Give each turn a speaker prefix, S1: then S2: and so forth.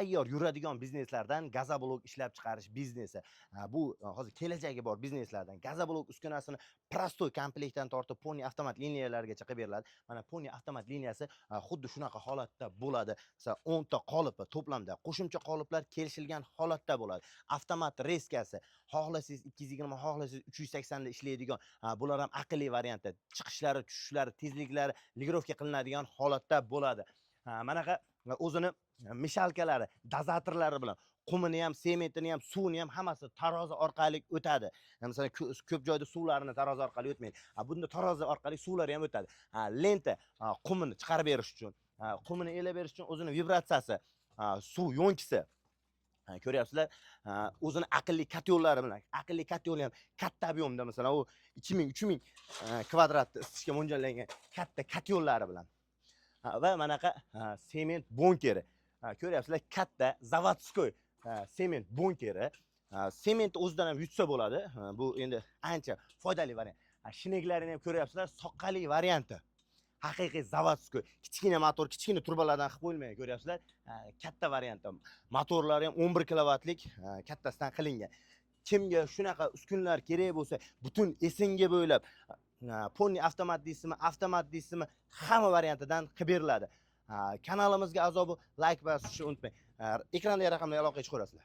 S1: tayyor yuradigan bizneslardan gazoblok ishlab chiqarish biznesi. Bu hozir kelajagi bor bizneslardan gazoblok uskunasini prostoy komplektdan tortib poni avtomat liniyalargacha qilib beriladi. Mana poni avtomat liniyasi xuddi shunaqa holatda bo'ladi. Masalan, 10 ta qolip to'plamda qo'shimcha qoliplar kelishilgan holatda bo'ladi. Avtomat reskasi, xohlasangiz 220, xohlasangiz 380 da ishlaydigan, bular ham aqlli variantda. Chiqishlari, tushishlari, tezliklari ligirovka qilinadigan holatda bo'ladi. Manaqa o'zini mishalkalari, dozatorlari bilan qumini ham, sementini ham, suvini ham hammasi tarozi orqali o'tadi. Masalan, ko'p joyda suvlarini tarozi orqali o'tmaydi. Bunda tarozi orqali suvlari ham o'tadi. Lenta qumini chiqarib berish uchun, qumini elab berish uchun o'zini vibratsiyasi, suv yo'nkisi ko'ryapsizlar, o'zini aqlli katyollari bilan, aqlli katyoli ham katta ob'yomda, masalan, u 2000-3000 kvadratni isitishga mo'ljallangan katta katyollari bilan. Va manaqa sement bonkeri. Ko'ryapsizlar, katta zavodskoy sement bonkeri. Sement o'zidan ham yutsa bo'ladi. Bu endi ancha foydali variant. Shinaklarini ham ko'ryapsizlar, soqqali varianti. Haqiqiy zavodskoy, kichkina motor, kichkina turbalardan qilib qo'yilmagan, ko'ryapsizlar. Katta varianti. Motorlari ham 11 kilovatlik kattasidan qilingan. Kimga shunaqa uskunlar kerak bo'lsa, butun Esenga bo'ylab poni avtomat deysizmi, hamma variantidan qilib beriladi. Kanalimizga a'zo bo'lib, like bosishni unutmang. Ekranda raqamli aloqaga chiqaverasizlar.